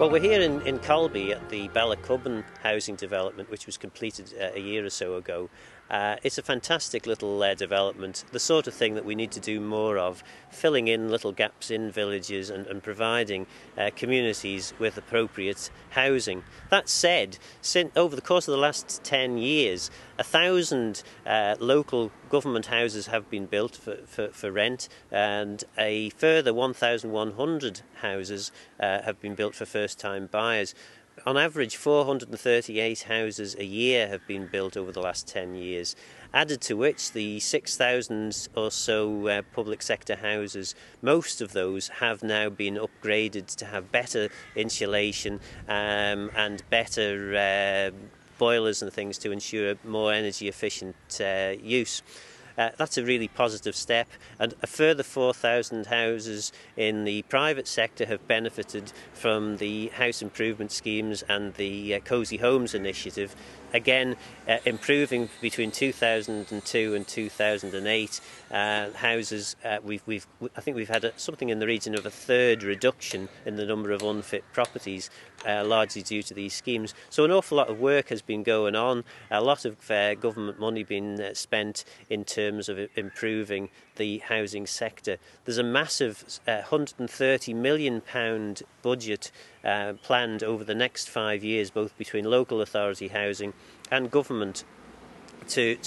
Well, we're here in Colby at the Ballacubban housing development, which was completed a year or so ago. It's a fantastic little development, the sort of thing that we need to do more of, filling in little gaps in villages and providing communities with appropriate housing. That said, over the course of the last 10 years, 1,000 local government houses have been built for rent, and a further 1,100 houses have been built for first-time buyers. On average, 438 houses a year have been built over the last 10 years, added to which the 6,000 or so public sector houses, most of those have now been upgraded to have better insulation and better boilers and things to ensure more energy efficient use. That's a really positive step, and a further 4,000 houses in the private sector have benefited from the house improvement schemes and the Cosy Homes initiative. Again, improving between 2002 and 2008 houses. I think we've had something in the region of a third reduction in the number of unfit properties, largely due to these schemes. So an awful lot of work has been going on. A lot of government money being spent in terms of improving the housing sector. There's a massive £130 million budget planned over the next 5 years, both between local authority housing and government, to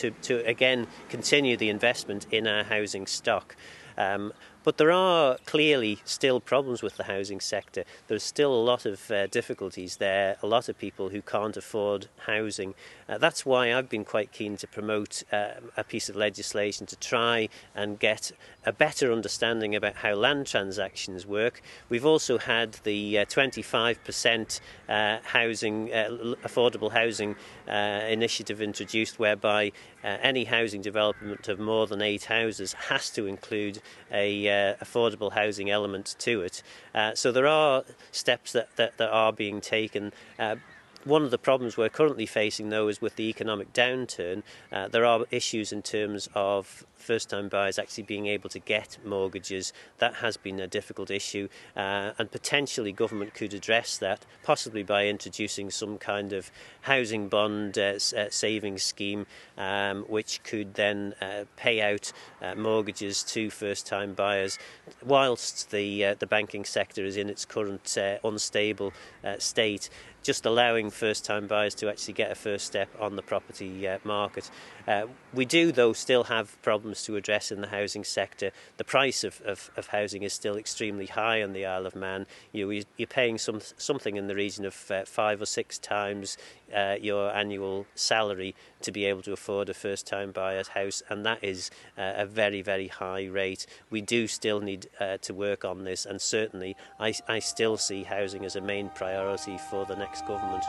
again continue the investment in our housing stock. But there are clearly still problems with the housing sector. There's still a lot of difficulties there, a lot of people who can't afford housing. That's why I've been quite keen to promote a piece of legislation to try and get a better understanding about how land transactions work. We've also had the 25% affordable housing initiative introduced, whereby any housing development of more than 8 houses has to include a affordable housing element to it. So there are steps that are being taken. One of the problems we're currently facing, though, is with the economic downturn. There are issues in terms of first-time buyers actually being able to get mortgages. That has been a difficult issue, and potentially government could address that, possibly by introducing some kind of housing bond savings scheme, which could then pay out mortgages to first-time buyers, whilst the banking sector is in its current unstable state, just allowing first-time buyers to actually get a first step on the property market. We do, though, still have problems to address in the housing sector. The price of housing is still extremely high on the Isle of Man. You're paying something in the region of 5 or 6 times your annual salary to be able to afford a first-time buyer's house, and that is a very, very high rate. We do still need to work on this, and certainly I still see housing as a main priority for the next government.